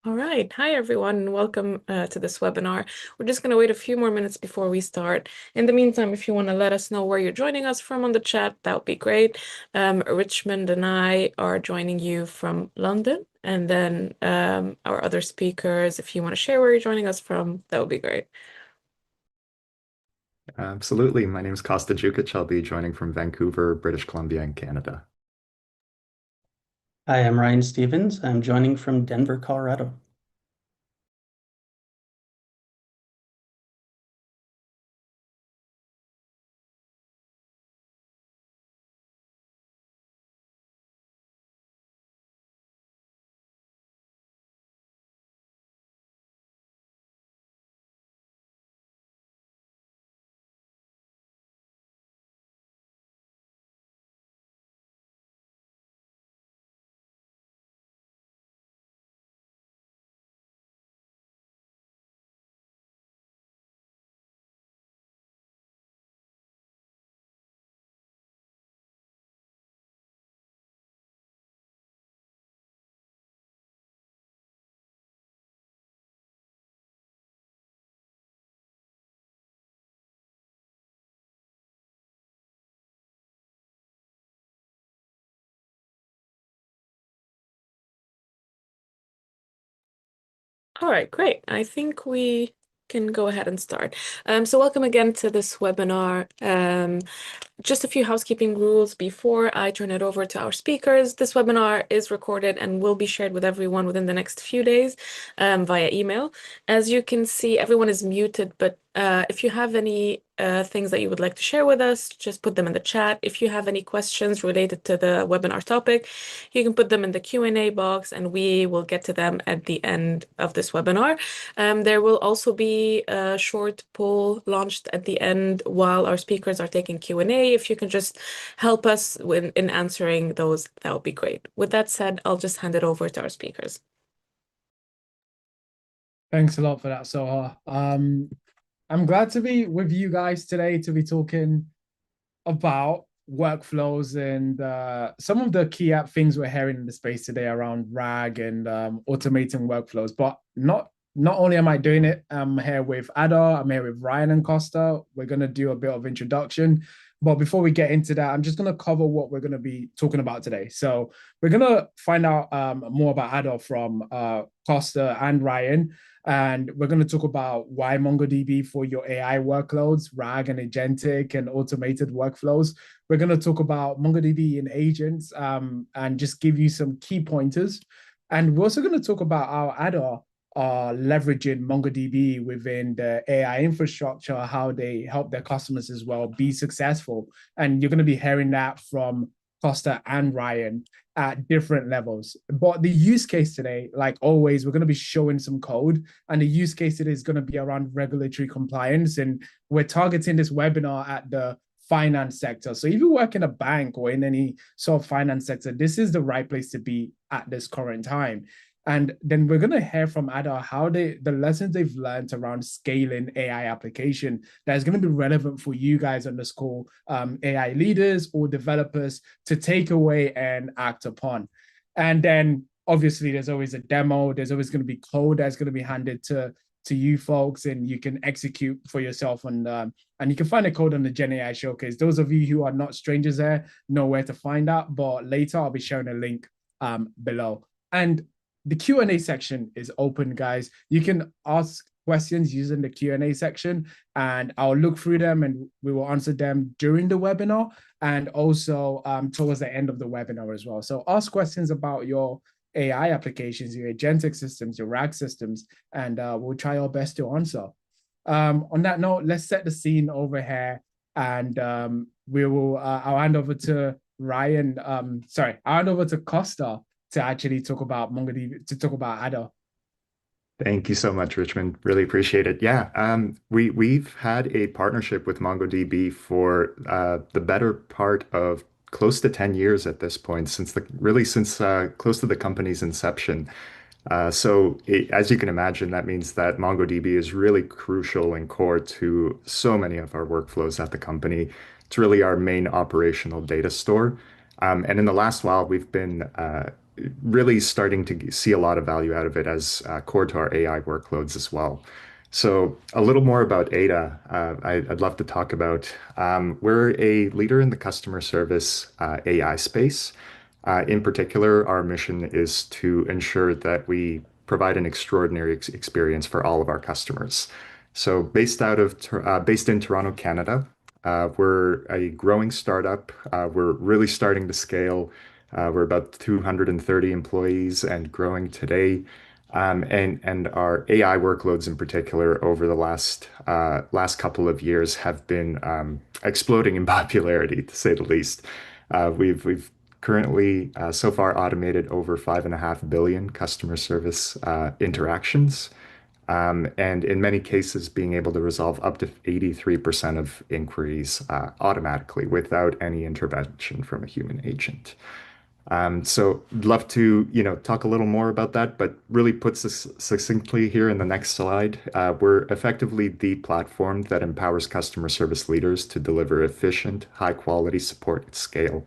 All right. Hi, everyone. Welcome to this webinar. We're just going to wait a few more minutes before we start. In the meantime, if you want to let us know where you're joining us from on the chat, that would be great. Richmond and I are joining you from London. And then our other speakers, if you want to share where you're joining us from, that would be great. Absolutely. My name is Costa Jukic. I'll be joining from Vancouver, British Columbia, in Canada. Hi, I'm Ryan Stevens. I'm joining from Denver, Colorado. All right, great. I think we can go ahead and start. So welcome again to this webinar. Just a few housekeeping rules before I turn it over to our speakers. This webinar is recorded and will be shared with everyone within the next few days via email. As you can see, everyone is muted, but if you have any things that you would like to share with us, just put them in the chat. If you have any questions related to the webinar topic, you can put them in the Q&A box and we will get to them at the end of this webinar. There will also be a short poll launched at the end while our speakers are taking Q&A. If you can just help us in answering those, that would be great. With that said, I'll just hand it over to our speakers. Thanks a lot for that, Soha. I'm glad to be with you guys today to be talking about workflows and some of the key things we're hearing in the space today around RAG and automating workflows. But not only am I doing it, I'm here with Ada, I'm here with Ryan and Costa. We're going to do a bit of introduction. But before we get into that, I'm just going to cover what we're going to be talking about today. So we're going to find out more about Ada from Costa and Ryan. And we're going to talk about why MongoDB for your AI workloads, RAG and agentic and automated workflows. We're going to talk about MongoDB and agents and just give you some key pointers. And we're also going to talk about how Ada are leveraging MongoDB within the AI infrastructure, how they help their customers as well be successful. And you're going to be hearing that from Costa and Ryan at different levels. But the use case today, like always, we're going to be showing some code, and the use case today is going to be around regulatory compliance. And we're targeting this webinar at the finance sector. So if you work in a bank or in any sort of finance sector, this is the right place to be at this current time. And then we're going to hear from Ada how the lessons they've learned around scaling AI application that is going to be relevant for you guys on this call, AI leaders or developers to take away and act upon. And then obviously there's always a demo. There's always going to be code that's going to be handed to you folks, and you can execute for yourself. And you can find the code on the Gen AI Showcase. Those of you who are not strangers there know where to find that. But later I'll be sharing a link below. And the Q&A section is open, guys. You can ask questions using the Q&A section, and I'll look through them and we will answer them during the webinar and also towards the end of the webinar as well. So ask questions about your AI applications, your agentic systems, your RAG systems, and we'll try our best to answer. On that note, let's set the scene over here, and I'll hand over to Ryan. I'll hand over to Costa to actually talk about MongoDB, to talk about Ada. Thank you so much, Richmond. Really appreciate it. Yeah, we've had a partnership with MongoDB for the better part of close to 10 years at this point, since close to the company's inception. As you can imagine, that means that MongoDB is really crucial and core to so many of our workflows at the company. It's really our main operational data store. And in the last while, we've been really starting to see a lot of value out of it as core to our AI workloads as well. So a little more about Ada, I'd love to talk about. We're a leader in the customer service AI space. In particular, our mission is to ensure that we provide an extraordinary experience for all of our customers. So based in Toronto, Canada, we're a growing startup. We're really starting to scale. We're about 230 employees and growing today. And our AI workloads in particular over the last couple of years have been exploding in popularity, to say the least. We've currently so far automated over 5.5 billion customer service interactions. And in many cases, being able to resolve up to 83% of inquiries automatically without any intervention from a human agent. So I'd love to, talk a little more about that, but really puts this succinctly here in the next slide. We're effectively the platform that empowers customer service leaders to deliver efficient, high quality support at scale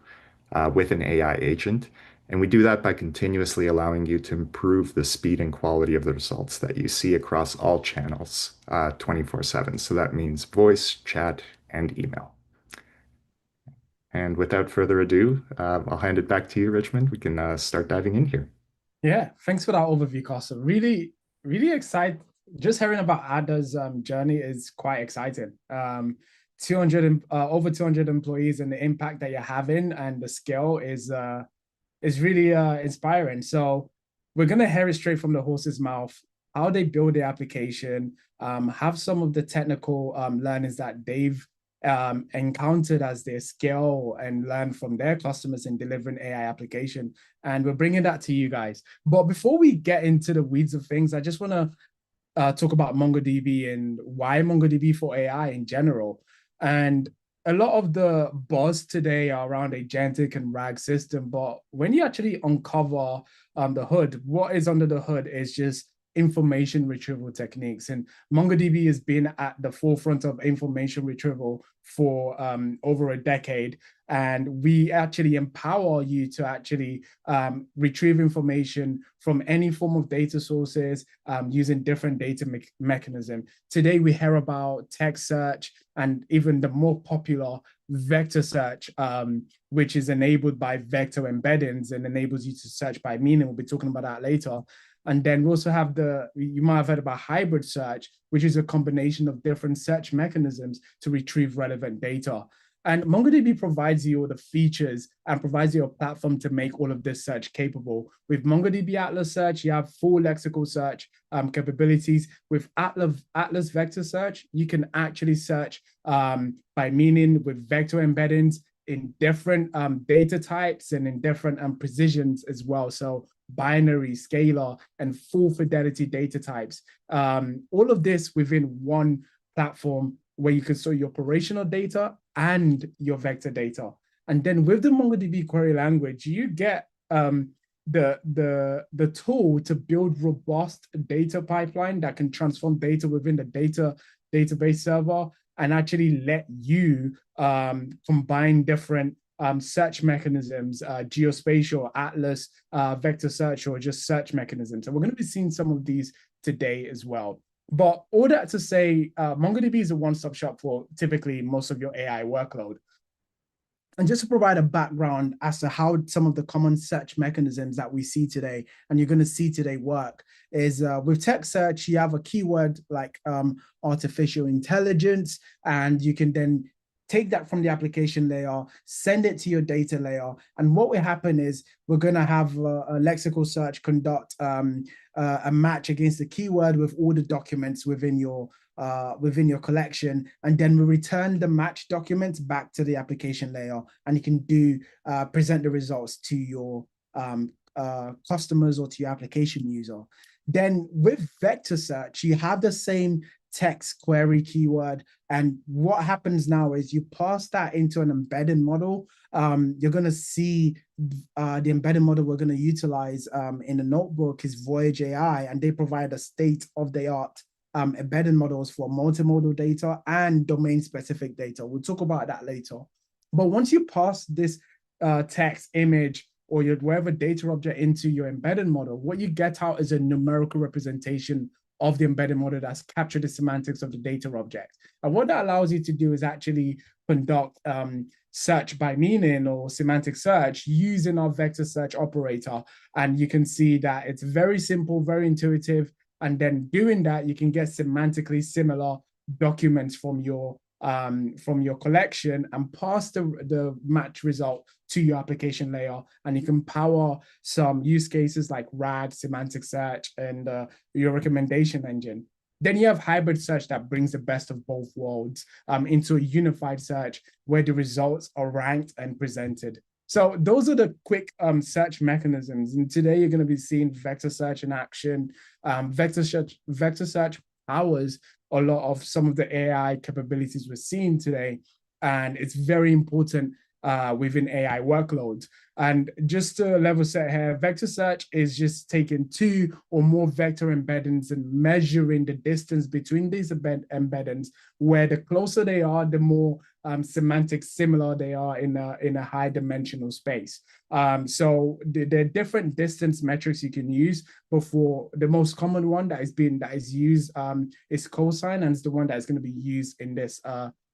with an AI agent. And we do that by continuously allowing you to improve the speed and quality of the results that you see across all channels 24/7. So that means voice, chat, and email. And without further ado, I'll hand it back to you, Richmond. We can start diving in here. Yeah, thanks for that overview, Costa. Really, really excited. Just hearing about Ada's journey is quite exciting. 200 over 200 employees and the impact that you're having and the scale is really inspiring. So we're gonna hear it straight from the horse's mouth, how they build the application, have some of the technical learnings that they've encountered as they scale and learn from their customers in delivering AI application. And we're bringing that to you guys. But before we get into the weeds of things, I just want to talk about MongoDB and why MongoDB for AI in general. And a lot of the buzz today are around agentic and RAG system, but when you actually uncover the hood, what is under the hood is just information retrieval techniques. And MongoDB has been at the forefront of information retrieval for over a decade. And we actually empower you to actually retrieve information from any form of data sources using different data mechanism. Today, we hear about text search and even the more popular vector search, which is enabled by vector embeddings and enables you to search by meaning. We'll be talking about that later. And then we also have you might have heard about hybrid search, which is a combination of different search mechanisms to retrieve relevant data. And MongoDB provides you all the features and provides you a platform to make all of this search capable. With MongoDB Atlas Search, you have full lexical search capabilities. With Atlas Vector Search, you can actually search by meaning with vector embeddings in different data types and in different precisions as well. So binary, scalar, and full fidelity data types. All of this within one platform where you can store your operational data and your vector data. And then with the MongoDB query language, you get the tool to build robust data pipeline that can transform data within the database server and actually let you combine different search mechanisms, geospatial, Atlas, vector search, or just search mechanisms. And we're going to be seeing some of these today as well. But all that to say, MongoDB is a one-stop shop for typically most of your AI workload. And just to provide a background as to how some of the common search mechanisms that we see today, and you're going to see today work, is with text search, you have a keyword like artificial intelligence, and you can then take that from the application layer, send it to your data layer. And what will happen is we're going to have a lexical search conduct a match against the keyword with all the documents within your collection, and then we return the match documents back to the application layer, and you can present the results to your customers or to your application user. Then with vector search, you have the same text query keyword, and what happens now is you pass that into an embedded model. You're going to see the embedded model we're going to utilize in the notebook is Voyage AI, and they provide a state-of-the-art embedded models for multimodal data and domain-specific data. We'll talk about that later. But once you pass this text, image, or your whatever data object into your embedded model, what you get out is a numerical representation of the embedded model that's captured the semantics of the data object. And what that allows you to do is actually conduct search by meaning or semantic search using our vector search operator. And you can see that it's very simple, very intuitive. And then doing that, you can get semantically similar documents from your collection and pass the match result to your application layer. And you can power some use cases like RAG, semantic search, and your recommendation engine. Then you have hybrid search that brings the best of both worlds into a unified search where the results are ranked and presented. So those are the quick search mechanisms. And today you're going to be seeing vector search in action. Vector search powers a lot of some of the AI capabilities we're seeing today. And it's very important within AI workloads. And just to level set here, vector search is just taking two or more vector embeddings and measuring the distance between these embeddings, where the closer they are, the more semantic similar they are in a high dimensional space. So there are different distance metrics you can use, but for the most common one that is used is cosine, and it's the one that is going to be used in this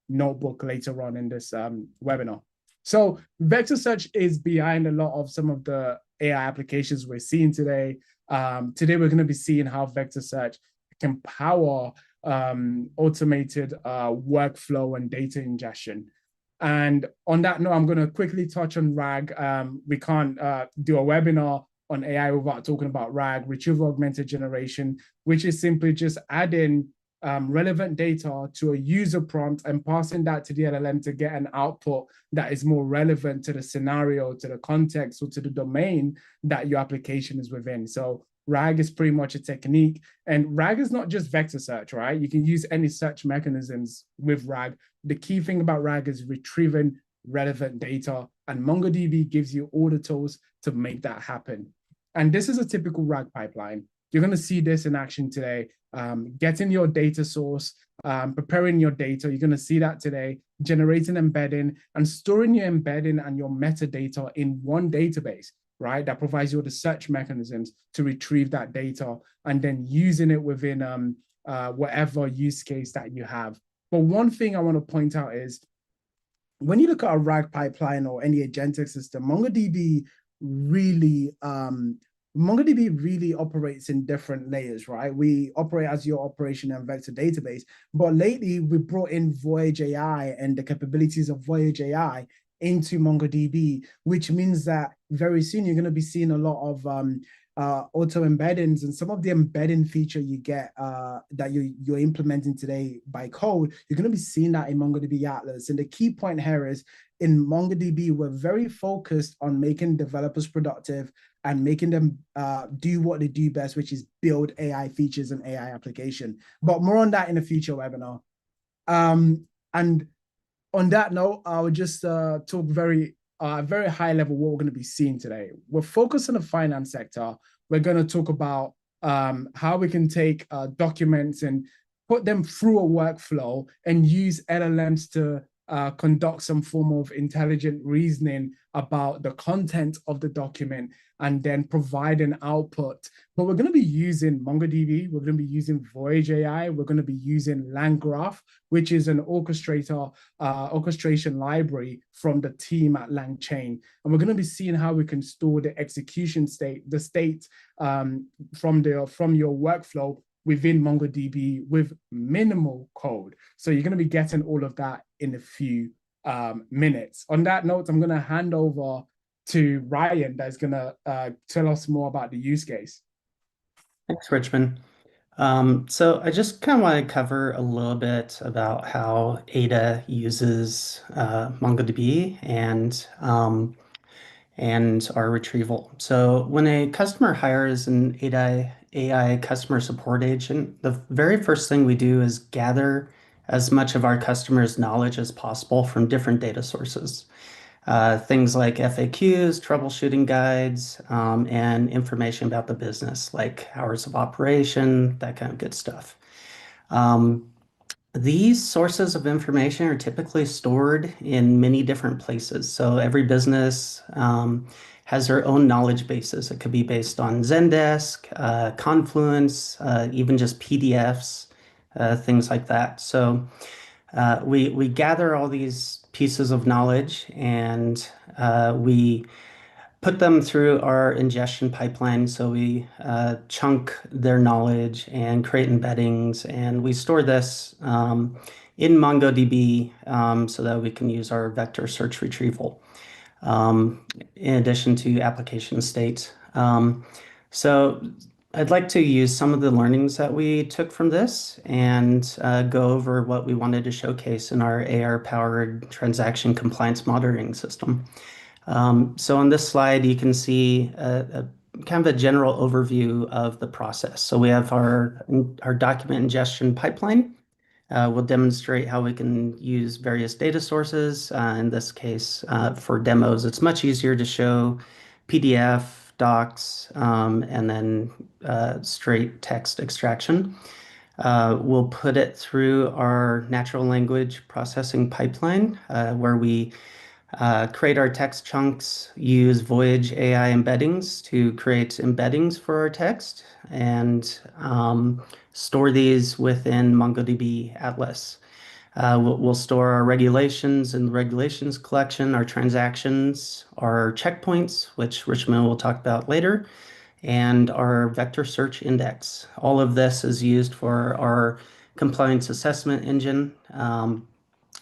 notebook later on in this webinar. So vector search is behind a lot of some of the AI applications we're seeing today. Today, we're going to be seeing how vector search can power automated workflow and data ingestion. And on that note, I'm going to quickly touch on RAG. We can't do a webinar on AI without talking about RAG, retrieval augmented generation, which is simply just adding relevant data to a user prompt and passing that to the LLM to get an output that is more relevant to the scenario, to the context, or to the domain that your application is within. So RAG is pretty much a technique. And RAG is not just vector search, right? You can use any search mechanisms with RAG. The key thing about RAG is retrieving relevant data, and MongoDB gives you all the tools to make that happen. And this is a typical RAG pipeline. You're going to see this in action today. Getting your data source, preparing your data. You're going to see that today, generating embedding and storing your embedding and your metadata in one database, right? That provides you with the search mechanisms to retrieve that data and then using it within whatever use case that you have. But one thing I want to point out is when you look at a RAG pipeline or any agentic system, MongoDB really operates in different layers, right? We operate as your operation and vector database, but lately we brought in Voyage AI and the capabilities of Voyage AI into MongoDB, which means that very soon you're going to be seeing a lot of auto embeddings, and some of the embedding feature you get that you're implementing today by code, you're going to be seeing that in MongoDB Atlas. And the key point here is in MongoDB, we're very focused on making developers productive and making them do what they do best, which is build AI features and AI application. But more on that in a future webinar. And on that note, I would just talk very high level what we're going to be seeing today. We're focused on the finance sector. We're going to talk about how we can take documents and put them through a workflow and use LLMs to conduct some form of intelligent reasoning about the content of the document and then provide an output. But we're going to be using MongoDB. We're going to be using Voyage AI. We're going to be using LangGraph, which is an orchestration library from the team at LangChain. And we're going to be seeing how we can store the execution state, the state from your workflow within MongoDB with minimal code. So you're going to be getting all of that in a few minutes. On that note, I'm going to hand over to Ryan that's going to tell us more about the use case. Thanks, Richmond. So I just kind of want to cover a little bit about how Ada uses MongoDB and our retrieval. So when a customer hires an AI customer support agent, the very first thing we do is gather as much of our customer's knowledge as possible from different data sources. Things like FAQs, troubleshooting guides, and information about the business, like hours of operation, that kind of good stuff. These sources of information are typically stored in many different places. So every business has their own knowledge bases. It could be based on Zendesk, Confluence, even just PDFs, things like that. So we gather all these pieces of knowledge and we put them through our ingestion pipeline. So we chunk their knowledge and create embeddings, and we store this in MongoDB so that we can use our vector search retrieval in addition to application state. So I'd like to use some of the learnings that we took from this and go over what we wanted to showcase in our AR-powered transaction compliance monitoring system. So on this slide, you can see a kind of a general overview of the process. So we have our document ingestion pipeline. We'll demonstrate how we can use various data sources. In this case, for demos, it's much easier to show PDF, docs, and then straight text extraction. We'll put it through our natural language processing pipeline, where we create our text chunks, use Voyage AI embeddings to create embeddings for our text, and store these within MongoDB Atlas. We'll store our regulations in the regulations collection, our transactions, our checkpoints, which Richmond will talk about later, and our vector search index. All of this is used for our compliance assessment engine.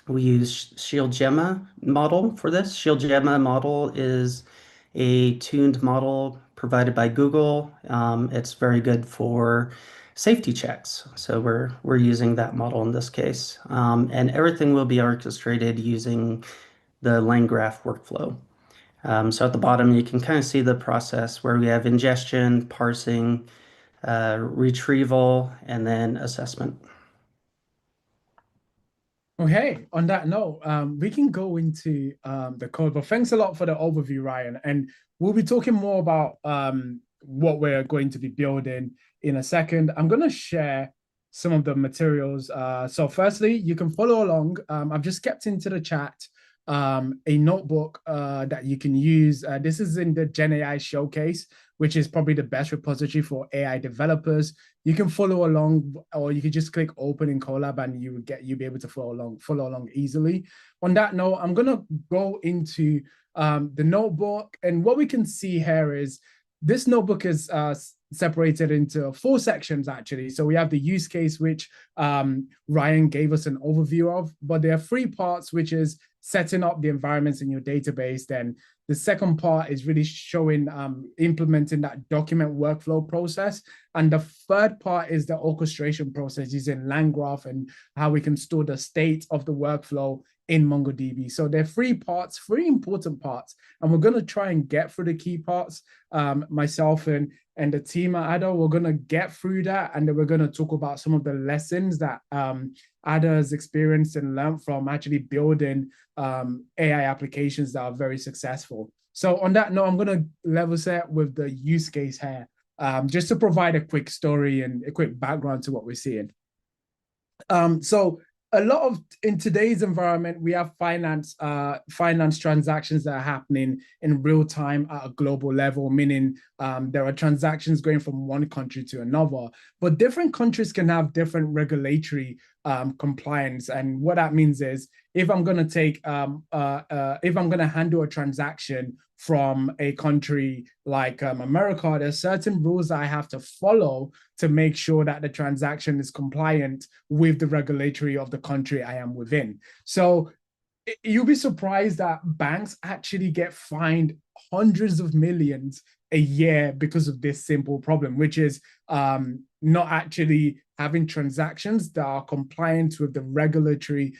We use Shield Gemma model for this. Shield Gemma model is a tuned model provided by Google. It's very good for safety checks. So we're using that model in this case. And everything will be orchestrated using the LangGraph workflow. So at the bottom, you can kind of see the process where we have ingestion, parsing, retrieval, and then assessment. Okay, on that note, we can go into the code, but thanks a lot for the overview, Ryan. And we'll be talking more about what we're going to be building in a second. I'm going to share some of the materials. So firstly, you can follow along. I've just kept into the chat a notebook that you can use. This is in the Gen AI showcase, which is probably the best repository for AI developers. You can follow along, or you can just click open in Colab and you'll be able to follow along easily. On that note, I'm gonna go into the notebook, and what we can see here is this notebook is separated into 4 sections actually. So we have the use case, which Ryan gave us an overview of, but there are 3 parts, which is setting up the environments in your database. Then the second part is really showing, implementing that document workflow process. And the third part is the orchestration process using LangGraph and how we can store the state of the workflow in MongoDB. So there are 3 parts, 3 important parts, and we're going to try and get through the key parts. Myself and the team at Ada, we're going to get through that, and then we're going to talk about some of the lessons that Ada has experienced and learned from actually building AI applications that are very successful. So on that note, I'm going to level set with the use case here, just to provide a quick story and a quick background to what we're seeing. So a lot of, in today's environment, we have finance transactions that are happening in real time at a global level, meaning there are transactions going from one country to another, but different countries can have different regulatory compliance. And what that means is, if I'm going to take, if I'm going to handle a transaction from a country like America, there's certain rules that I have to follow to make sure that the transaction is compliant with the regulatory of the country I am within. So you'll be surprised that banks actually get fined hundreds of millions a year because of this simple problem, which is not actually having transactions that are compliant with the regulatory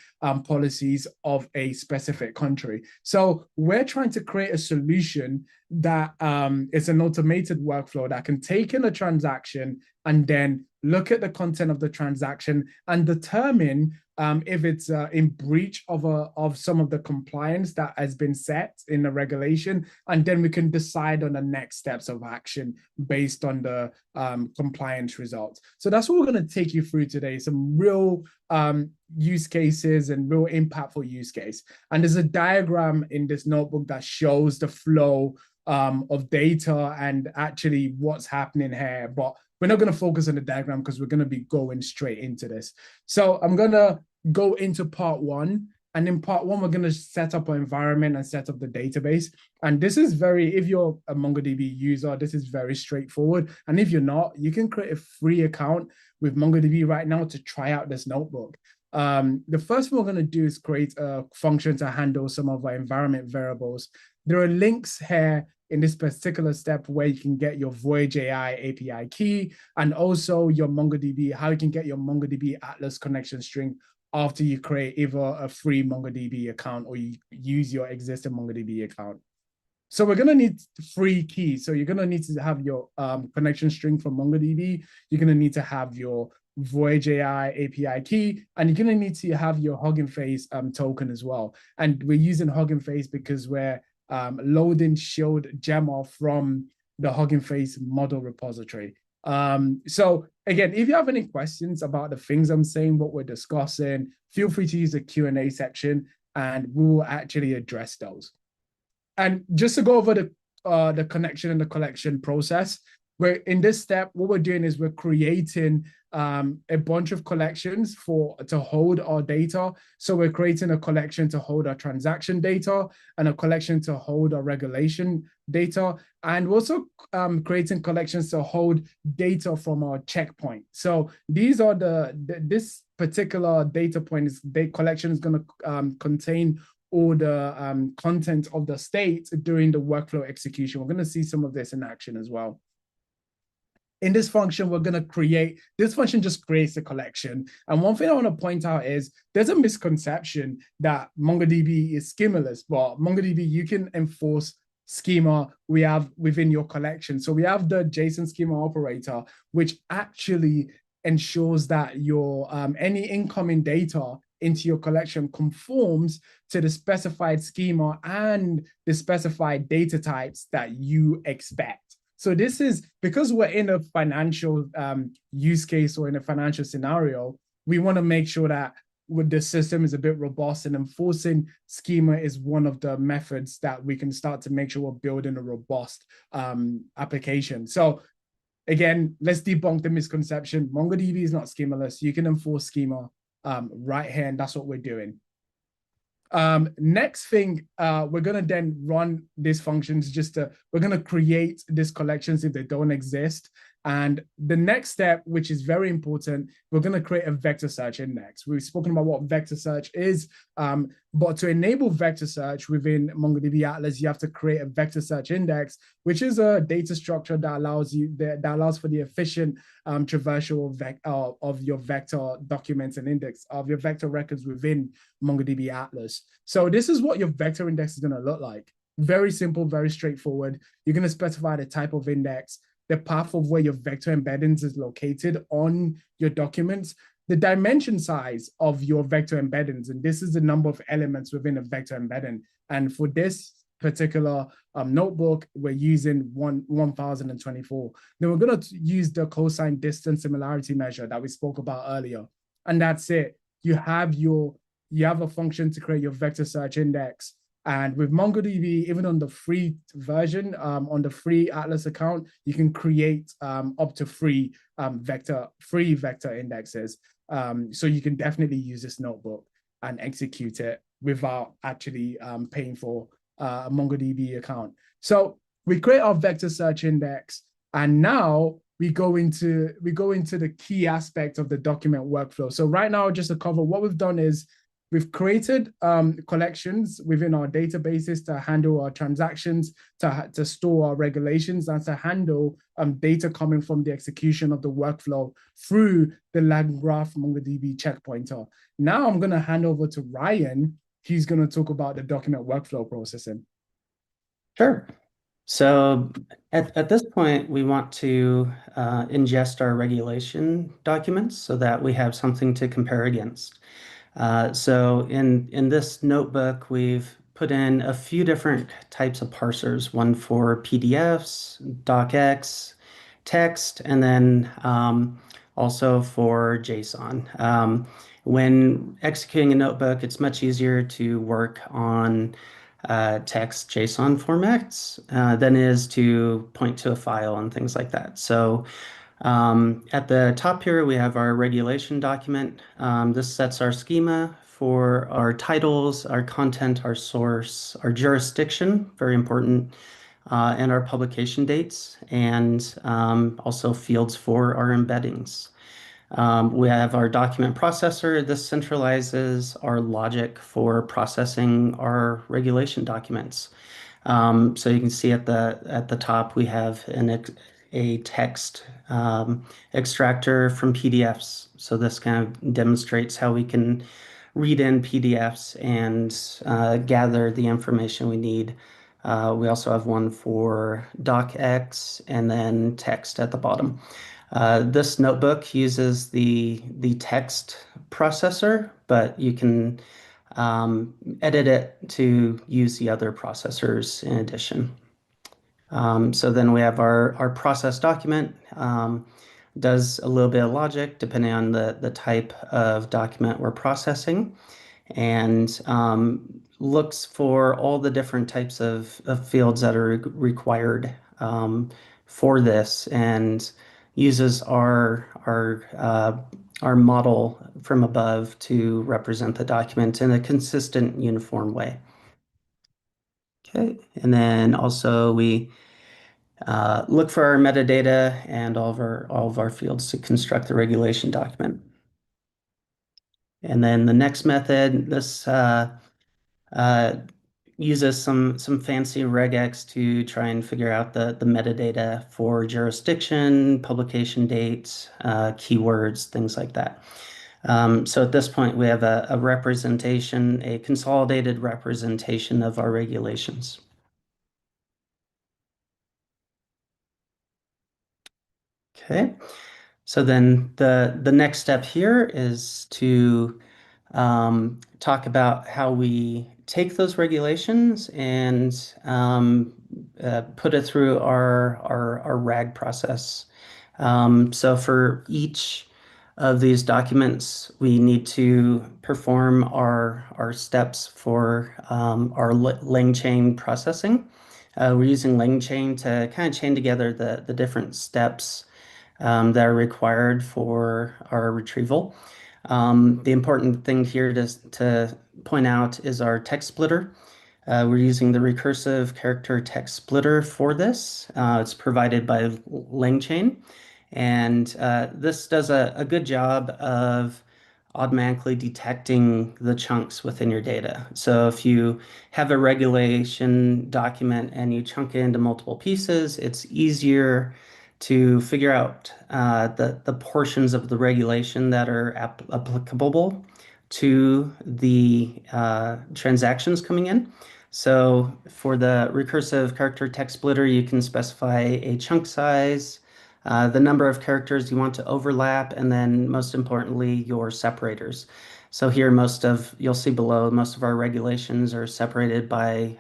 policies of a specific country. So we're trying to create a solution that is an automated workflow that can take in a transaction and then look at the content of the transaction and determine if it's in breach of some of the compliance that has been set in the regulation, and then we can decide on the next steps of action based on the compliance results. So that's what we're going to take you through today, some real use cases and real impactful use case. And there's a diagram in this notebook that shows the flow of data and actually what's happening here. But we're not going to focus on the diagram because we're going to be going straight into this. So I'm going to go into part one. And in part one, we're going to set up our environment and set up the database. And this is if you're a MongoDB user, this is very straightforward. And if you're not, you can create a free account with MongoDB right now to try out this notebook. The first thing we're going to do is create a function to handle some of our environment variables. There are links here in this particular step where you can get your Voyage AI API key and also your MongoDB, how you can get your MongoDB Atlas connection string after you create either a free MongoDB account or you use your existing MongoDB account. So we're going to need free keys. So you're going to need to have your connection string from MongoDB. You're going to need to have your Voyage AI API key, and you're going to need to have your Hugging Face token as well. And we're using Hugging Face because we're loading Shield Gemma from the Hugging Face model repository. So again, if you have any questions about the things I'm saying, what we're discussing, feel free to use the Q&A section and we will actually address those. And just to go over the connection and the collection process, where in this step, what we're doing is we're creating a bunch of collections to hold our data. So we're creating a collection to hold our transaction data and a collection to hold our regulation data. And we're also creating collections to hold data from our checkpoint. So these are this particular data point collection is going to contain all the content of the state during the workflow execution. We're going to see some of this in action as well. In this function, we're going to create, this function just creates a collection. And one thing I want to point out is there's a misconception that MongoDB is schemaless, but MongoDB, you can enforce schema we have within your collection. So we have the JSON schema operator, which actually ensures that your any incoming data into your collection conforms to the specified schema and the specified data types that you expect. So this is because we're in a financial use case or in a financial scenario, we want to make sure that the system is a bit robust, and enforcing schema is one of the methods that we can start to make sure we're building a robust application. So again, let's debunk the misconception. MongoDB is not schemaless. You can enforce schema right here, and that's what we're doing. Next thing, we're going to then run these functions we're going to create these collections if they don't exist. And the next step, which is very important, we're going to create a vector search index. We've spoken about what vector search is, but to enable vector search within MongoDB Atlas, you have to create a vector search index, which is a data structure that allows for the efficient traversal of your vector documents and index of your vector records within MongoDB Atlas. So this is what your vector index is going to look like. Very simple, very straightforward. You're going to specify the type of index, the path of where your vector embeddings is located on your documents, the dimension size of your vector embeddings, and this is the number of elements within a vector embedding. And for this particular notebook, we're using 1024. Then we're going to use the cosine distance similarity measure that we spoke about earlier. And that's it. You have a function to create your vector search index. And with MongoDB, even on the free version, on the free Atlas account, you can create up to free vector indexes. So you can definitely use this notebook and execute it without actually paying for a MongoDB account. So we create our vector search index, and now we go into the key aspect of the document workflow. So right now, just to cover, what we've done is we've created collections within our databases to handle our transactions, to store our regulations, and to handle data coming from the execution of the workflow through the LangGraph MongoDB checkpointer. Now I'm going to hand over to Ryan. He's going to talk about the document workflow processing. Sure. So at this point, we want to ingest our regulation documents so that we have something to compare against. So in this notebook, we've put in a few different types of parsers, one for PDFs, docx, text, and then also for JSON. When executing a notebook, it's much easier to work on text JSON formats than it is to point to a file and things like that. So at the top here, we have our regulation document. This sets our schema for our titles, our content, our source, our jurisdiction, very important, and our publication dates, and also fields for our embeddings. We have our document processor. This centralizes our logic for processing our regulation documents. So you can see at the top we have a text extractor from PDFs. So this kind of demonstrates how we can read in PDFs and gather the information we need. We also have one for docx and then text at the bottom. This notebook uses the text processor, but you can edit it to use the other processors in addition. So then we have our process document, does a little bit of logic depending on the type of document we're processing, and looks for all the different types of fields that are required for this, and uses our model from above to represent the document in a consistent, uniform way. Okay, and then also we look for our metadata and all of our fields to construct the regulation document. And then the next method, this uses some fancy regex to try and figure out the metadata for jurisdiction, publication dates, keywords, things like that. So at this point, we have a representation, a consolidated representation of our regulations. Okay, so then the next step here is to talk about how we take those regulations and put it through our RAG process. So for each of these documents, we need to perform our steps for our LangChain processing. We're using LangChain to kind of chain together the different steps that are required for our retrieval. The important thing here to point out is our text splitter. We're using the recursive character text splitter for this. It's provided by LangChain, and this does a good job of automatically detecting the chunks within your data. So if you have a regulation document and you chunk it into multiple pieces, it's easier to figure out the portions of the regulation that are applicable to the transactions coming in. So for the recursive character text splitter, you can specify a chunk size, the number of characters you want to overlap, and then most importantly, your separators. So here, you'll see below, most of our regulations are separated by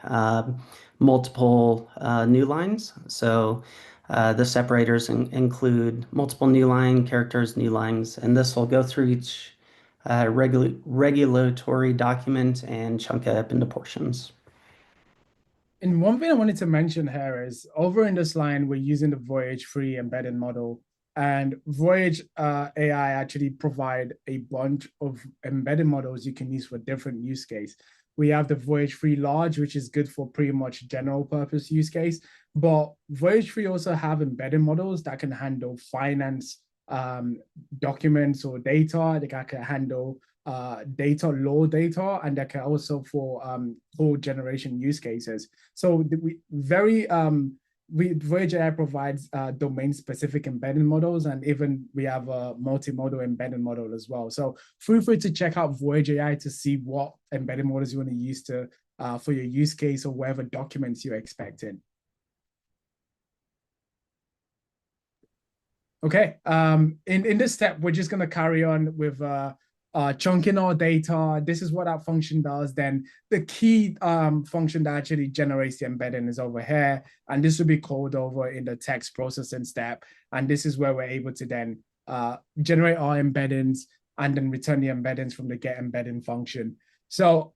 multiple new lines. So the separators include multiple new line characters, new lines, and this will go through each regulatory document and chunk it up into portions. And one thing I wanted to mention here is over in this line, we're using the Voyage free embedding model, and Voyage AI actually provide a bunch of embedded models you can use for different use case. We have the Voyage free large, which is good for pretty much general purpose use case, but Voyage free also have embedded models that can handle finance documents or data. They can handle data, law data, and that can also for code generation use cases. So Voyage AI provides domain-specific embedding models, and even we have a multimodal embedding model as well. So feel free to check out Voyage AI to see what embedding models you want to use for your use case or whatever documents you're expecting. Okay, in this step, we're just going to carry on with chunking our data. This is what that function does. Then the key function that actually generates the embedding is over here. And this will be called over in the text processing step. And this is where we're able to then generate our embeddings and then return the embeddings from the get embedding function. So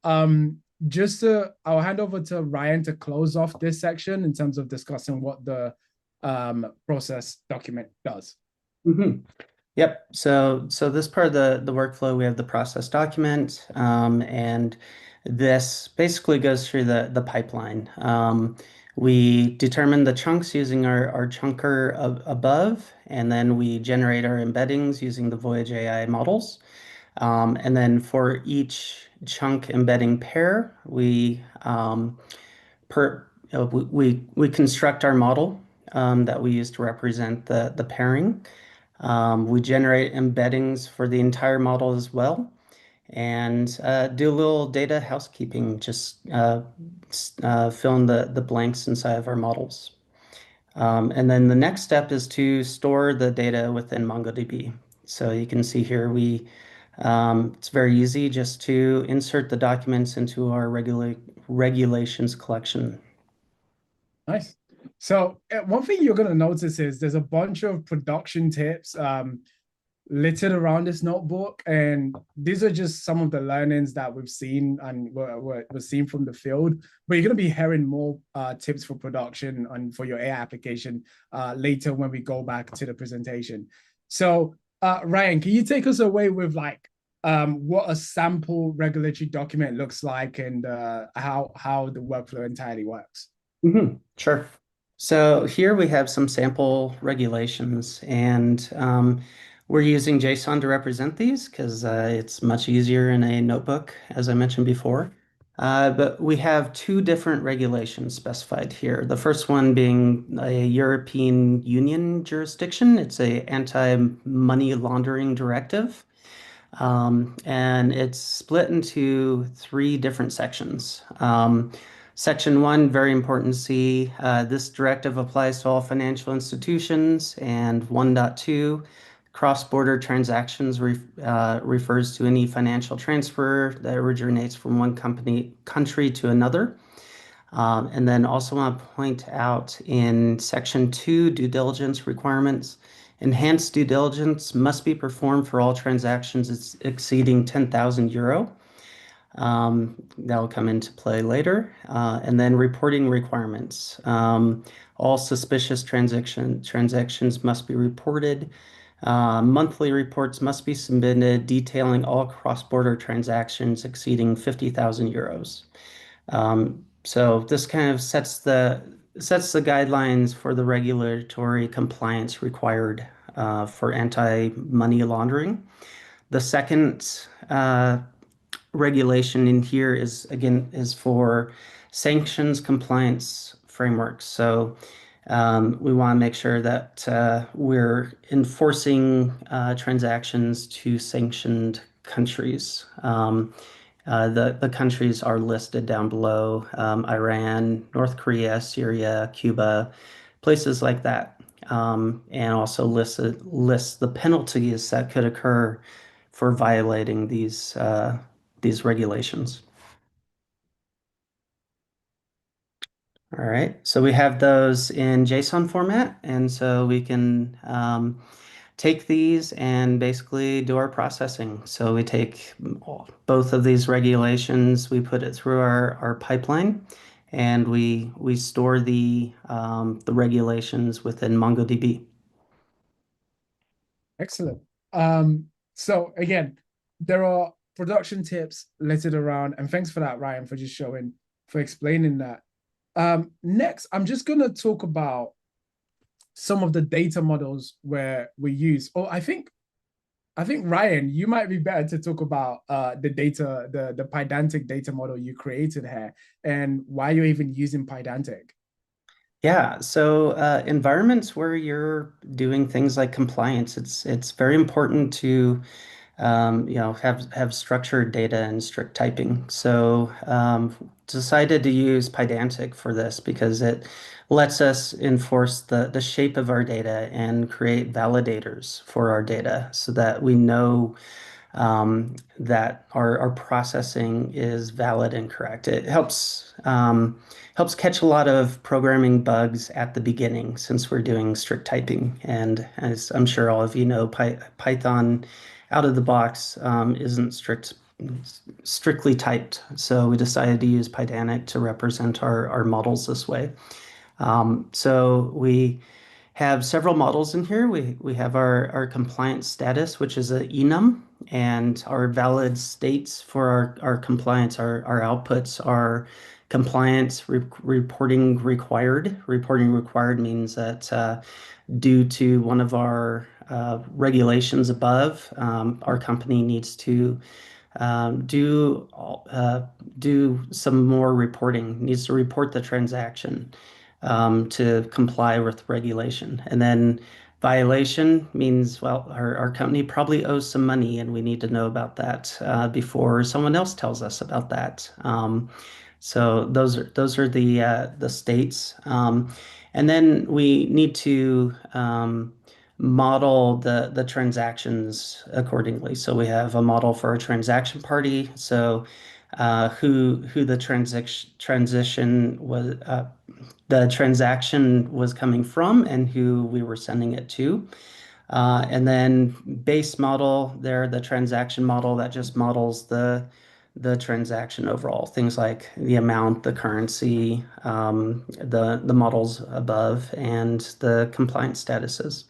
I'll hand over to Ryan to close off this section in terms of discussing what the process document does. Mm-hmm. Yep. So this part of the workflow, we have the process document, and this basically goes through the pipeline. We determine the chunks using our chunker above, and then we generate our embeddings using the Voyage AI models. And then for each chunk embedding pair, we construct our model that we use to represent the pairing. We generate embeddings for the entire model as well, and do a little data housekeeping, just fill in the blanks inside of our models. And then the next step is to store the data within MongoDB. So you can see here it's very easy just to insert the documents into our regulations collection. Nice. So one thing you're going to notice is there's a bunch of production tips littered around this notebook, and these are just some of the learnings that we've seen and were seen from the field. But you're going to be hearing more tips for production and for your AI application later when we go back to the presentation. So Ryan, can you take us away with like what a sample regulatory document looks like and how the workflow entirely works? Mm-hmm. Sure. So here we have some sample regulations, and we're using JSON to represent these because it's much easier in a notebook, as I mentioned before. But we have two different regulations specified here. The first one being a European Union jurisdiction. It's a anti-money laundering directive. And it's split into three different sections. Section 1, very important to see. This directive applies to all financial institutions. And 1.2, cross-border transactions refers to any financial transfer that originates from one country to another. And then also want to point out in Section 2, due diligence requirements. Enhanced due diligence must be performed for all transactions exceeding 10,000 euro. That'll come into play later. And then reporting requirements. All suspicious transactions must be reported. Monthly reports must be submitted detailing all cross-border transactions exceeding 50,000 euros. So this kind of sets the guidelines for the regulatory compliance required for anti-money laundering. The second regulation in here is for sanctions compliance frameworks. So we want to make sure that we're enforcing transactions to sanctioned countries. The countries are listed down below: Iran, North Korea, Syria, Cuba, places like that, and also lists the penalties that could occur for violating these regulations. All right, so we have those in JSON format, and so we can take these and basically do our processing. So we take both of these regulations, we put it through our pipeline, and we store the regulations within MongoDB. Excellent. So again, there are production tips littered around, and thanks for that, Ryan, for explaining that. Next, I'm just gonna talk about some of the data models where we use. Oh, I think Ryan, you might be better to talk about the Pydantic data model you created here and why you're even using Pydantic. Yeah, so environments where you're doing things like compliance, it's very important to have structured data and strict typing. So decided to use Pydantic for this because it lets us enforce the shape of our data and create validators for our data so that we know that our processing is valid and correct. It helps catch a lot of programming bugs at the beginning since we're doing strict typing. And as I'm sure all of you know, Python out of the box isn't strict strictly typed. So we decided to use Pydantic to represent our models this way. So we have several models in here. We have our compliance status, which is a enum, and our valid states for our compliance, our outputs are compliance reporting required. Reporting required means that due to one of our regulations above, our company needs to um, do do some more reporting, needs to report the transaction to comply with regulation. And then violation means, well, our company probably owes some money and we need to know about that before someone else tells us about that. So those are the states. And then we need to model the transactions accordingly. So we have a model for a transaction party. So who the transaction was coming from and who we were sending it to. And then base model there, the transaction model that just models the transaction overall, things like the amount, the currency, the models above, and the compliance statuses.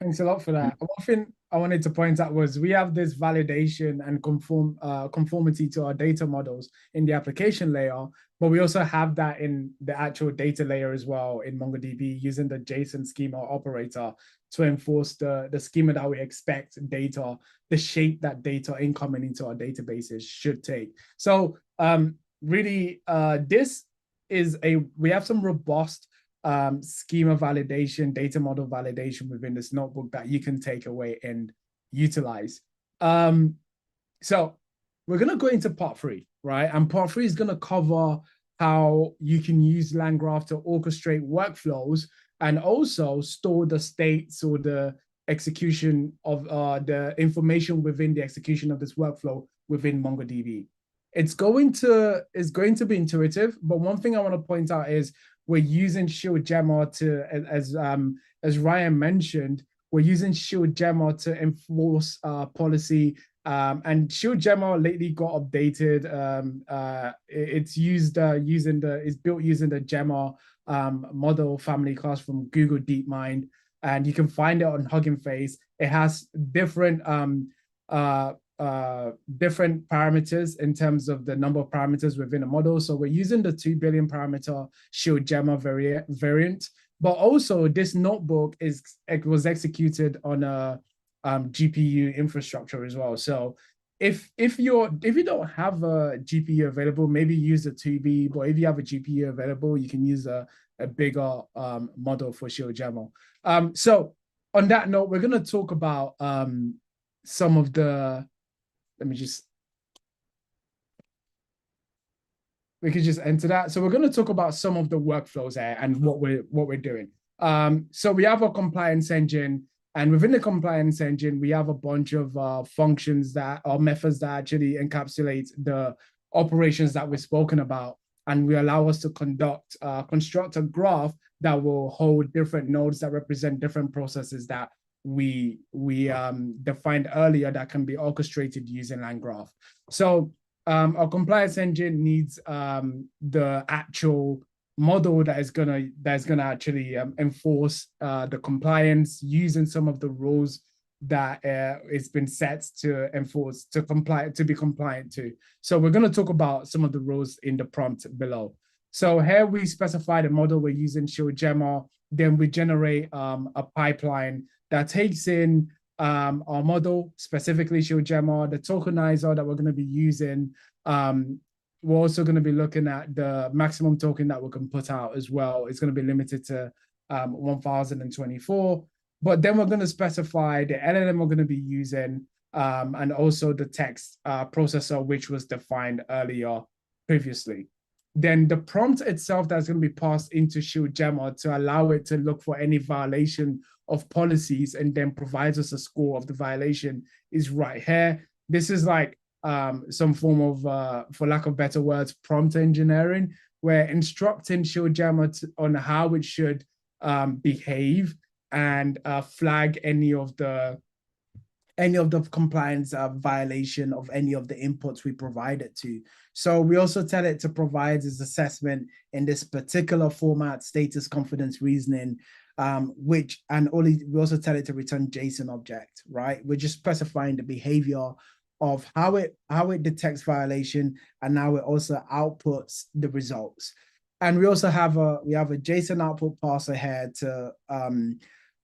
Thanks a lot for that. One thing I wanted to point out was we have this validation and conformity to our data models in the application layer, but we also have that in the actual data layer as well in MongoDB using the JSON schema operator to enforce the schema that we expect data, the shape that data incoming into our databases should take. So really, we have some robust schema validation, data model validation within this notebook that you can take away and utilize. So we're going to go into part 3, right? And part 3 is going to cover how you can use LangGraph to orchestrate workflows and also store the states or the execution of the information within the execution of this workflow within MongoDB. It's going to be intuitive, but one thing I want to point out is we're using Shield Gemma to, as Ryan mentioned, we're using Shield Gemma to enforce policy. And Shield Gemma lately got updated. It's built using the Gemma model family class from Google DeepMind, and you can find it on Hugging Face. It has different different parameters in terms of the number of parameters within a model. So we're using the 2 billion parameter Shield Gemma variant, but also this notebook was executed on a GPU infrastructure as well. So if you don't have a GPU available, maybe use a 2B, but if you have a GPU available, you can use a bigger model for Shield Gemma. So on that note, we're going to talk about some of the, we could just enter that. So we're going to talk about some of the workflows there and what we're doing. So we have a compliance engine, and within the compliance engine, we have a bunch of functions or methods that actually encapsulate the operations that we've spoken about, and we allow us to construct a graph that will hold different nodes that represent different processes that we defined earlier that can be orchestrated using LangGraph. So our compliance engine needs the actual model that is gonna actually enforce the compliance using some of the rules that it's been set to enforce to be compliant to. So we're going to talk about some of the rules in the prompt below. So here we specify the model we're using, Shield Gemma. Then we generate a pipeline that takes in our model, specifically Shield Gemma, the tokenizer that we're going to be using. We're also going to be looking at the maximum token that we can put out as well. It's going to be limited to 1024. But then we're going to specify the LLM we're going to be using and also the text processor, which was defined earlier previously. Then the prompt itself that's going to be passed into Shield Gemma to allow it to look for any violation of policies and then provides us a score of the violation is right here. This is like some form of, for lack of better words, prompt engineering. We're instructing Shield Gemma on how it should behave and flag any of the any of the compliance violation of any of the inputs we provide it to. So we also tell it to provide its assessment in this particular format, status, confidence, reasoning, we also tell it to return JSON object, right? We're just specifying the behavior of how it detects violation, and now it also outputs the results. And we also have a JSON output parser here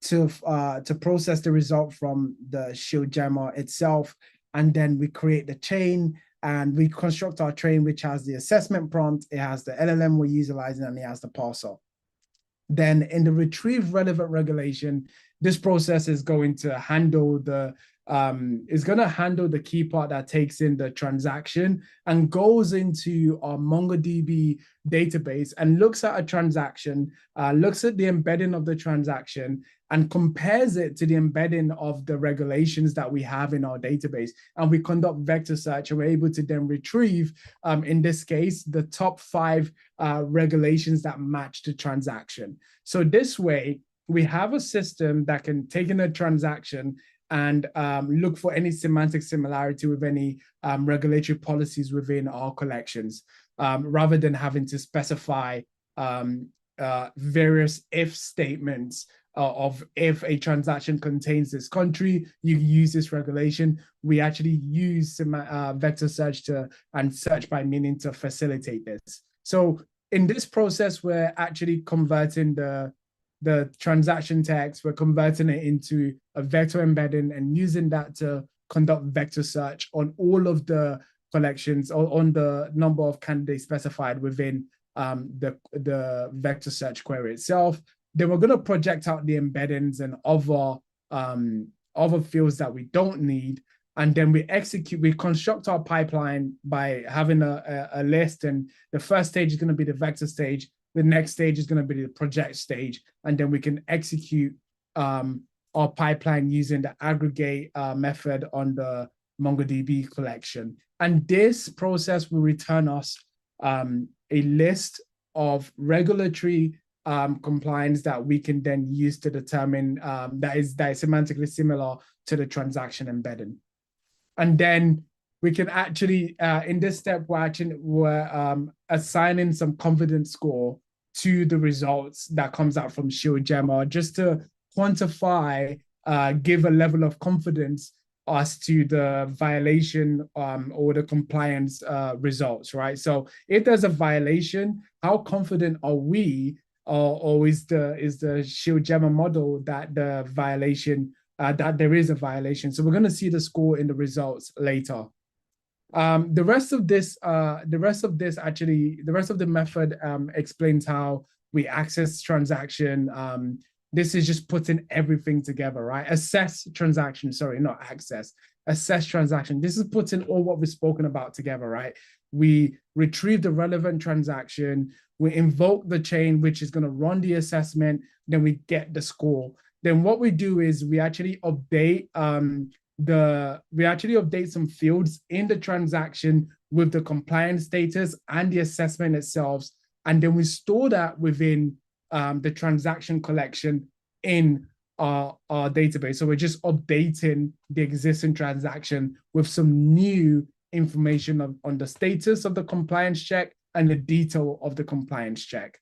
to process the result from the shield gemma itself, and then we create the chain and we construct our train, which has the assessment prompt, it has the LLM we're utilizing, and it has the parser. Then in the retrieve relevant regulation, this process is going to handle the key part that takes in the transaction and goes into our MongoDB database and looks at a transaction, looks at the embedding of the transaction and compares it to the embedding of the regulations that we have in our database. And we conduct vector search, and we're able to then retrieve, in this case, the top 5 regulations that match the transaction. So this way, we have a system that can take in a transaction and look for any semantic similarity with any regulatory policies within our collections, rather than having to specify various if statements of if a transaction contains this country, you use this regulation. We actually use vector search and search by meaning to facilitate this. So in this process, we're actually converting the transaction text, we're converting it into a vector embedding and using that to conduct vector search on all of the collections or on the number of candidates specified within the vector search query itself. Then we're going to project out the embeddings and other fields that we don't need. And then we construct our pipeline by having a list. And the first stage is going to be the vector stage. The next stage is going to be the project stage. And then we can execute our pipeline using the aggregate method on the MongoDB collection. And this process will return us a list of regulatory compliance that we can then use to determine that is semantically similar to the transaction embedding. And then we can actually, in this step, we're assigning some confidence score to the results that comes out from Shield Gemma, just to quantify, give a level of confidence as to the violation or the compliance results, right? So if there's a violation, how confident are we, or is the Shield Gemma model that the violation, that there is a violation? So we're going to see the score in the results later. The rest of the method explains how we access transaction. This is just putting everything together, right? Assess transaction, sorry, not access. Assess transaction. This is putting all what we've spoken about together, right? We retrieve the relevant transaction, we invoke the chain, which is going to run the assessment, then we get the score. Then what we do is we actually update some fields in the transaction with the compliance status and the assessment itself. And then we store that within the transaction collection in our database. So we're just updating the existing transaction with some new information on the status of the compliance check and the detail of the compliance check.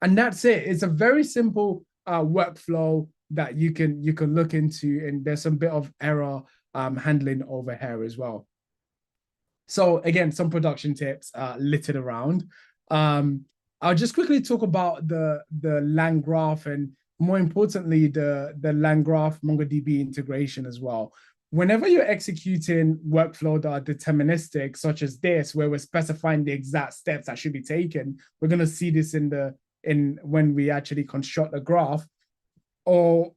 And that's it. It's a very simple workflow that you can look into, and there's some bit of error handling over here as well. So again, some production tips littered around. I'll just quickly talk about the LangGraph, and more importantly, the LangGraph MongoDB integration as well. Whenever you're executing workflow that are deterministic, such as this, where we're specifying the exact steps that should be taken, we're going to see this when we actually construct a graph. Or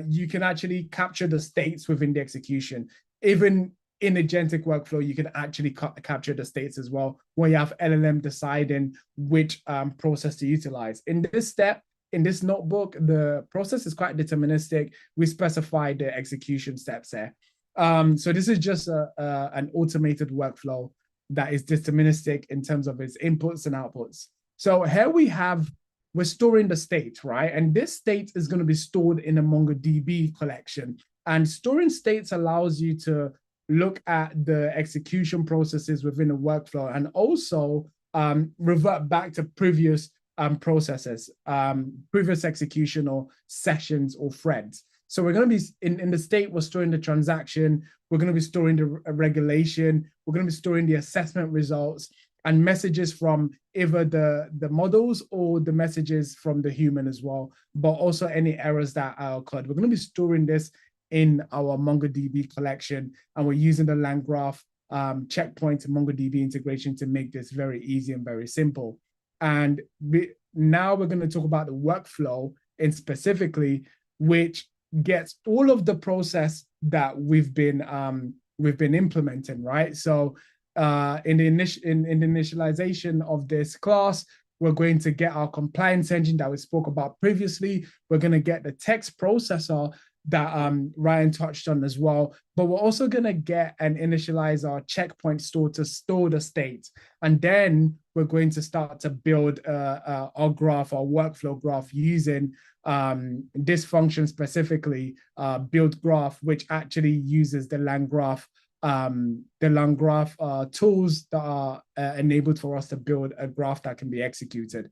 you can actually capture the states within the execution. Even in agentic workflow, you can actually capture the states as well, where you have LLM deciding which process to utilize. In this step, in this notebook, the process is quite deterministic. We specify the execution steps there. So this is just an automated workflow that is deterministic in terms of its inputs and outputs. So here we're storing the state, right? And this state is going to be stored in a MongoDB collection. And storing states allows you to look at the execution processes within a workflow and also revert back to previous processes, previous execution or sessions or threads. So we're going to be in the state, we're storing the transaction, we're going to be storing the regulation, we're going to be storing the assessment results and messages from either the models or the messages from the human as well, but also any errors that are occurred. We're going to be storing this in our MongoDB collection, and we're using the LangGraph checkpoint and MongoDB integration to make this very easy and very simple. And now we're going to talk about the workflow in specifically, which gets all of the process that we've been implementing, right? So in the initialization of this class, we're going to get our compliance engine that we spoke about previously. We're going to get the text processor that Ryan touched on as well. But we're also going to get and initialize our checkpoint store to store the state. And then we're going to start to build our graph, our workflow graph using this function specifically, build graph, which actually uses the LangGraph tools that are enabled for us to build a graph that can be executed.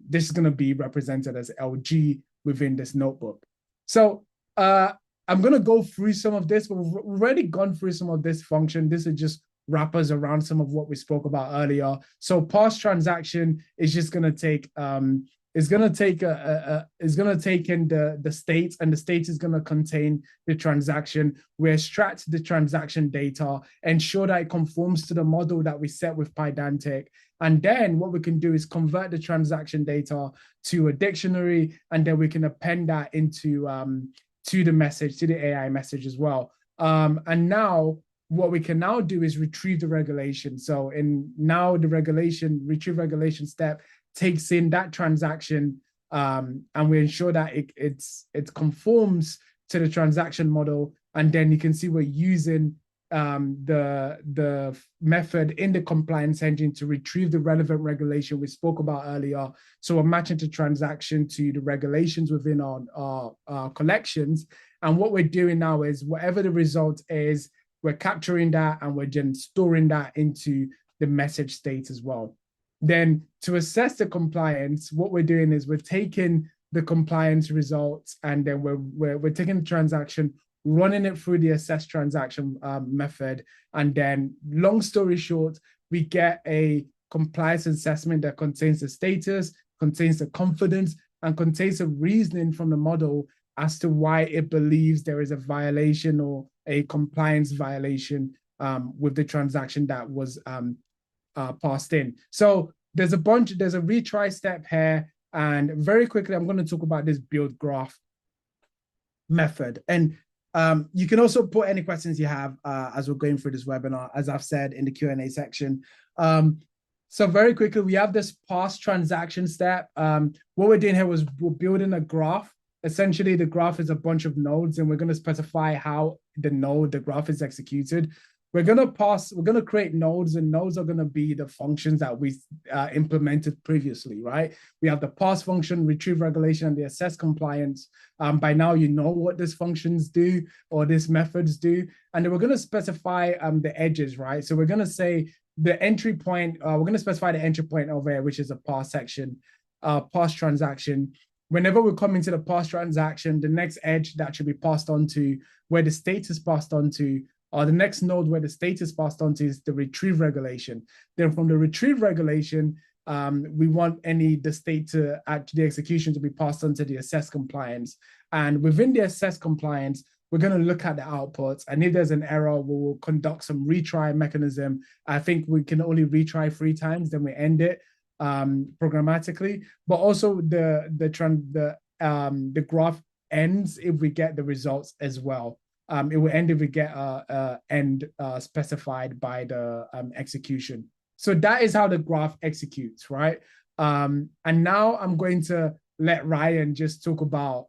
This is going to be represented as LG within this notebook. So I'm going to go through some of this, but we've already gone through some of this function. This is just wrappers around some of what we spoke about earlier. So parse transaction is just going to take is going to take in the state, and the state is going to contain the transaction. We extract the transaction data, ensure that it conforms to the model that we set with Pydantic. And then what we can do is convert the transaction data to a dictionary, and then we can append that into to the message, to the AI message as well. And now what we can now do is retrieve the regulation. So now the retrieve regulation step takes in that transaction, and we ensure that it conforms to the transaction model. And then you can see we're using the method in the compliance engine to retrieve the relevant regulation we spoke about earlier. So we're matching the transaction to the regulations within our collections. And what we're doing now is whatever the result is, we're capturing that and we're then storing that into the message state as well. Then to assess the compliance, what we're doing is we're taking the compliance results, and then we're taking the transaction, running it through the assess transaction method. And then long story short, we get a compliance assessment that contains the status, contains the confidence, and contains a reasoning from the model as to why it believes there is a violation or a compliance violation with the transaction that was passed in. So there's a retry step here. And very quickly, I'm going to talk about this build graph method. And you can also put any questions you have as we're going through this webinar, as I've said in the Q&A section. So very quickly, we have this parse transaction step. What we're doing here was we're building a graph. Essentially, the graph is a bunch of nodes, and we're going to specify how the graph is executed. We're going to create nodes, and nodes are going to be the functions that we implemented previously, right? We have the parse function, retrieve regulation, and the assess compliance. By now, you know what these functions do or these methods do. And then we're going to specify the edges, right? So we're going to say the entry point, we're going to specify the entry point over here, which is a parse section, parse transaction. Whenever we come into the parse transaction, the next edge that should be passed on to, where the state is passed on to, or the next node where the state is passed on to, is the retrieve regulation. Then from the retrieve regulation, we want the state to the execution to be passed on to the assess compliance. And within the assess compliance, we're going to look at the outputs. And if there's an error, we'll conduct some retry mechanism. I think we can only retry 3 times, then we end it programmatically. But also the graph ends if we get the results as well. It will end if we get end specified by the execution. So that is how the graph executes, right? And now I'm going to let Ryan just talk about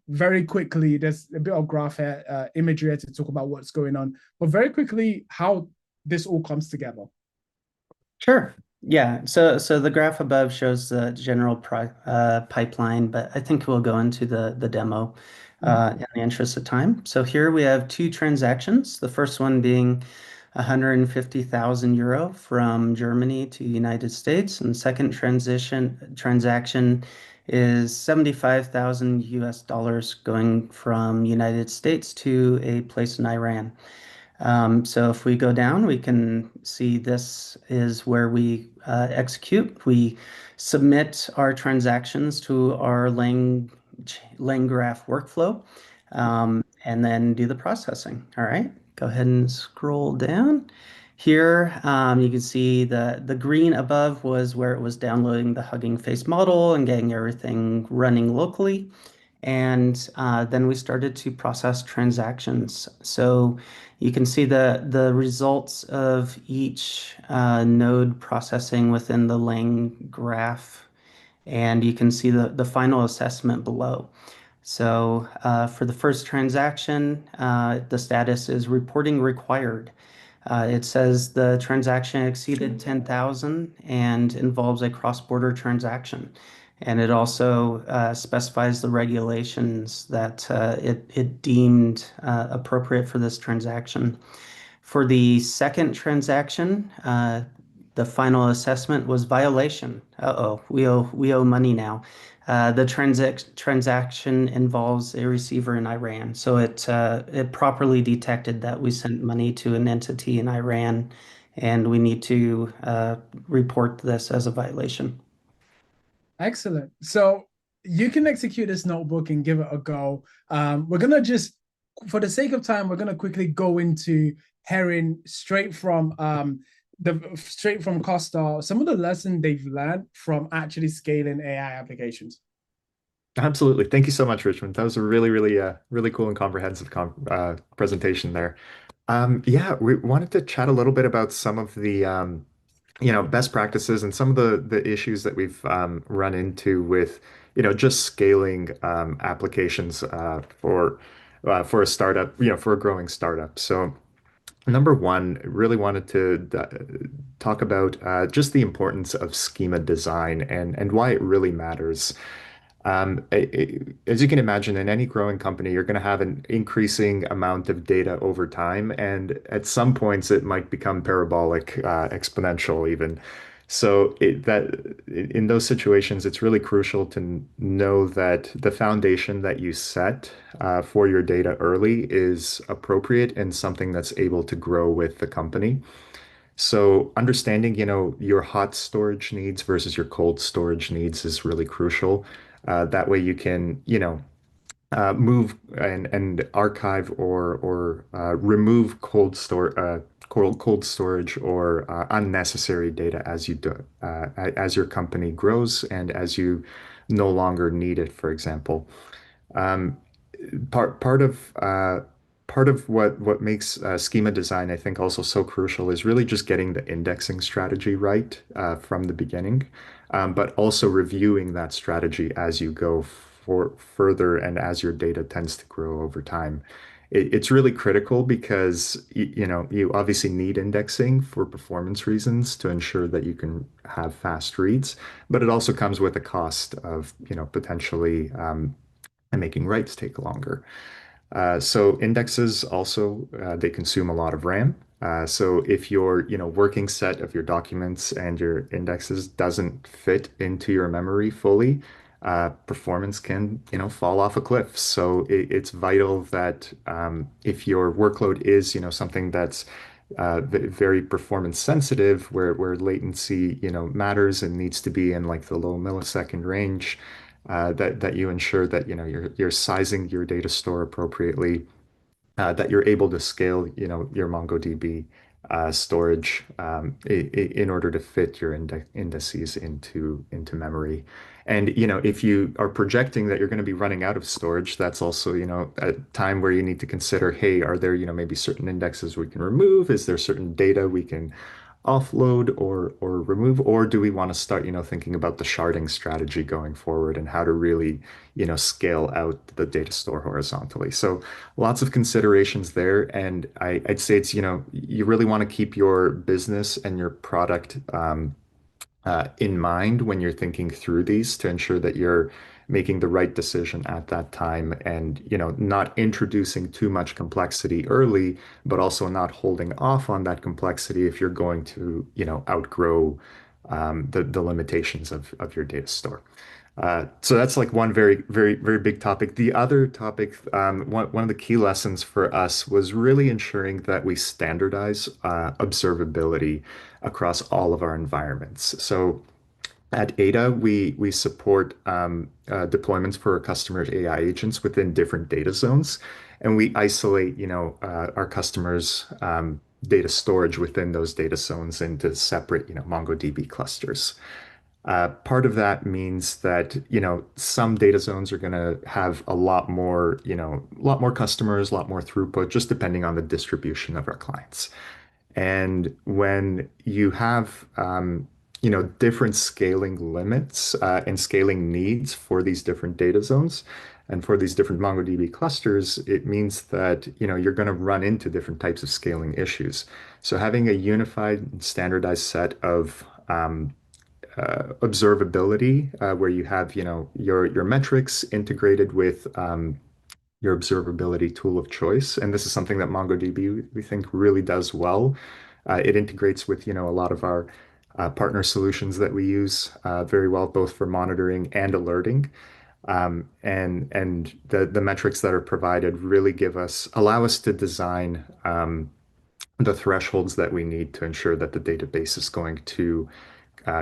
very quickly. There's a bit of graph here, imagery here to talk about what's going on, but very quickly how this all comes together. Sure. Yeah. So the graph above shows the general pipeline, but I think we'll go into the demo. in the interest of time. So here we have two transactions. The first one being 150,000 euro from Germany to United States, and the second transaction is 75,000 US dollars going from United States to a place in Iran. So if we go down, we can see this is where we execute. We submit our transactions to our LangGraph workflow, and then do the processing. All right, go ahead and scroll down. Here, you can see the green above was where it was downloading the Hugging Face model and getting everything running locally. And then we started to process transactions. So you can see the results of each node processing within the Lang graph, and you can see the final assessment below. So for the first transaction, the status is reporting required. It says the transaction exceeded 10,000 and involves a cross-border transaction. And it also specifies the regulations that it deemed appropriate for this transaction. For the second transaction, the final assessment was violation. Uh-oh, we owe money now. The transaction involves a receiver in Iran, so it properly detected that we sent money to an entity in Iran, and we need to report this as a violation. Excellent. So you can execute this notebook and give it a go. We're gonna just, for the sake of time, we're gonna quickly go into hearing straight from Costa some of the lessons they've learned from actually scaling AI applications. Absolutely. Thank you so much, Richmond. That was a really cool and comprehensive presentation there. Yeah, we wanted to chat a little bit about some of the best practices and some of the issues that we've run into with, just scaling applications for a startup, for a growing startup. So number one, really wanted to talk about just the importance of schema design and why it really matters. As you can imagine, in any growing company, you're going to have an increasing amount of data over time, and at some points, it might become parabolic, exponential even. So in those situations, it's really crucial to know that the foundation that you set for your data early is appropriate and something that's able to grow with the company. So understanding, your hot storage needs versus your cold storage needs is really crucial. That way you can, move and archive or remove cold storage or unnecessary data as your company grows and as you no longer need it, for example. Um, part part of uh, Part of what makes schema design, I think, also so crucial is really just getting the indexing strategy right from the beginning, but also reviewing that strategy as you go for further and as your data tends to grow over time. It's really critical because you obviously need indexing for performance reasons to ensure that you can have fast reads, but it also comes with a cost of potentially and making writes take longer. So indexes also they consume a lot of RAM. So if your working set of your documents and your indexes doesn't fit into your memory fully, performance can fall off a cliff. So it's vital that if your workload is something that's very performance sensitive, where latency matters and needs to be in like the low millisecond range, that you ensure that you're sizing your data store appropriately, that you're able to scale your MongoDB storage in order to fit your indices into memory. And if you are projecting that you're going to be running out of storage, that's also a time where you need to consider, hey, are there maybe certain indexes we can remove? Is there certain data we can offload or remove, or do we want to start thinking about the sharding strategy going forward and how to really scale out the data store horizontally? So lots of considerations there, and I'd say it's you really want to keep your business and your product in mind when you're thinking through these to ensure that you're making the right decision at that time, and not introducing too much complexity early, but also not holding off on that complexity if you're going to outgrow the limitations of your data store. So that's like one very, very, very big topic. The other topic, one of the key lessons for us was really ensuring that we standardize observability across all of our environments. So at Ada, we support deployments for our customers' AI agents within different data zones, and we isolate, our customers' data storage within those data zones into separate, MongoDB clusters. Part of that means that, some data zones are going to have a lot more, a lot more customers, a lot more throughput, just depending on the distribution of our clients. And when you have, different scaling limits and scaling needs for these different data zones and for these different MongoDB clusters, it means that, you're going to run into different types of scaling issues. So having a unified and standardized set of observability, where you have, your metrics integrated with your observability tool of choice. And this is something that MongoDB we think really does well. It integrates with, a lot of our partner solutions that we use very well, both for monitoring and alerting. And the metrics that are provided really allow us to design the thresholds that we need to ensure that the database is going to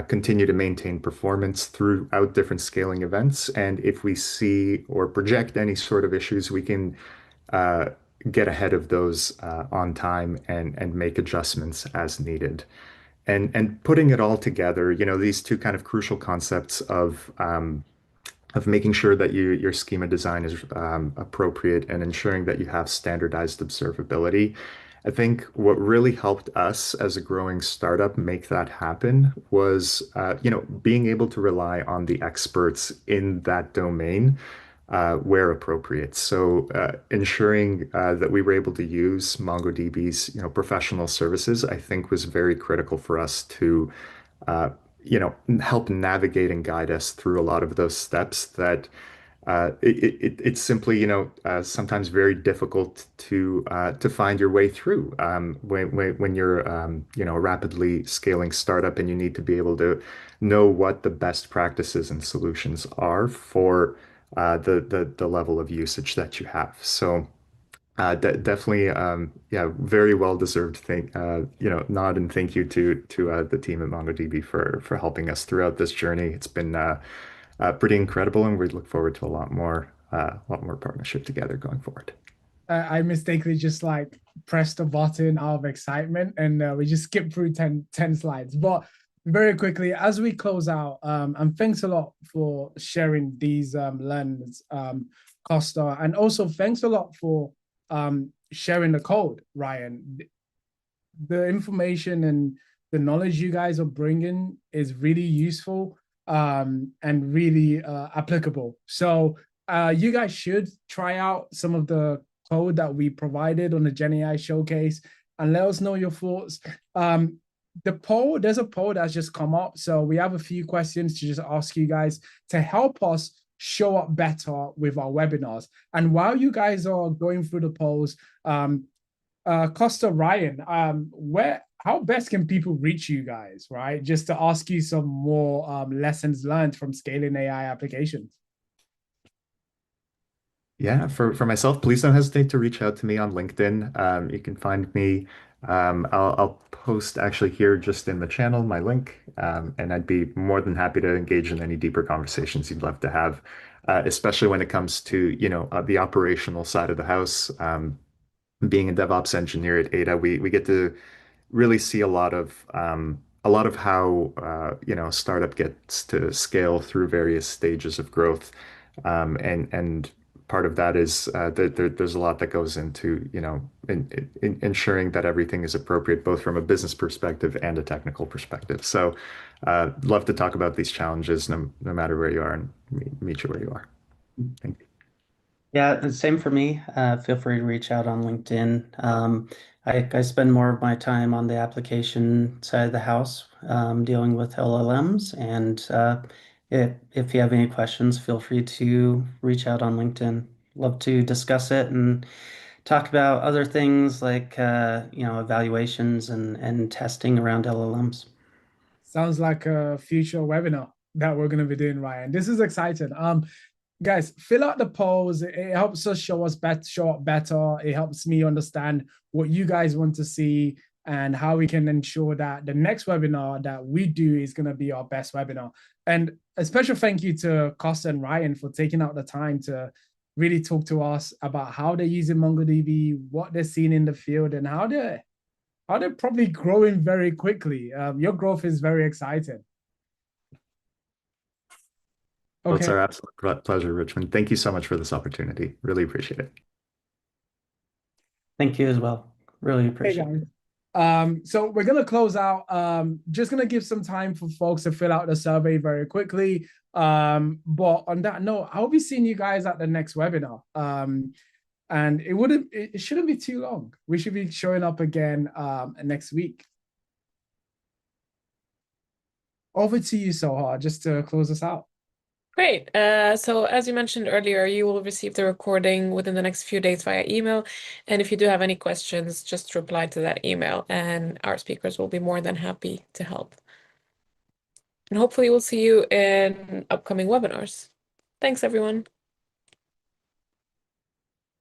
continue to maintain performance throughout different scaling events. And if we see or project any sort of issues, we can uh, get ahead of those on time and make adjustments as needed. And putting it all together, these two kind of crucial concepts of making sure that your schema design is appropriate and ensuring that you have standardized observability. I think what really helped us as a growing startup make that happen was, being able to rely on the experts in that domain where appropriate. So ensuring that we were able to use MongoDB's, professional services, I think was very critical for us to uh, help navigate and guide us through a lot of those steps that it's simply, sometimes very difficult to find your way through when you're, a rapidly scaling startup and you need to be able to know what the best practices and solutions are for the level of usage that you have. So definitely, yeah, very well deserved nod and thank you to the team at MongoDB for helping us throughout this journey. It's been pretty incredible, and we look forward to a lot more partnership together going forward. I mistakenly just like pressed a button out of excitement and we just skipped through 10 slides. But very quickly, as we close out, and thanks a lot for sharing these learnings, Costa, and also thanks a lot for sharing the code, Ryan. The information and the knowledge you guys are bringing is really useful and really applicable. So you guys should try out some of the code that we provided on the GenAI showcase and let us know your thoughts. There's a poll that's just come up. So we have a few questions to just ask you guys to help us show up better with our webinars. And while you guys are going through the polls, Costa, Ryan, how best can people reach you guys, right? Just to ask you some more lessons learned from scaling AI applications. Yeah, for myself, please don't hesitate to reach out to me on LinkedIn. You can find me. I'll post actually here just in the channel my link, and I'd be more than happy to engage in any deeper conversations you'd love to have, especially when it comes to the operational side of the house. Being a DevOps engineer at Ada, we get to really see a lot of how startup gets to scale through various stages of growth, and part of that is there's a lot that goes into ensuring that everything is appropriate both from a business perspective and a technical perspective. So love to talk about these challenges no matter where you are and meet you where you are. Thank you. Yeah, the same for me. Feel free to reach out on LinkedIn. I spend more of my time on the application side of the house, dealing with LLMs, and If you have any questions, feel free to reach out on LinkedIn. Love to discuss it and talk about other things like evaluations and testing around LLMs. Sounds like a future webinar that we're going to be doing, Ryan. This is exciting. Guys, fill out the polls. It helps us show up better. It helps me understand what you guys want to see and how we can ensure that the next webinar that we do is going to be our best webinar. And a special thank you to Costa and Ryan for taking out the time to really talk to us about how they're using MongoDB, what they're seeing in the field, and how they're probably growing very quickly. Your growth is very exciting. Well, it's Okay. our absolute pleasure, Richmond. Thank you so much for this opportunity. Really appreciate it. Thank you as well. Really Hey appreciate it. guys. So we're gonna close out. Just gonna give some time for folks to fill out the survey very quickly. But on that note, I'll be seeing you guys at the next webinar. And it shouldn't be too long. We should be showing up again next week. Over to you, Soha, just to close us out. Great. So as you mentioned earlier, you will receive the recording within the next few days via email. And if you do have any questions, just reply to that email and our speakers will be more than happy to help. And hopefully we'll see you in upcoming webinars. Thanks, everyone.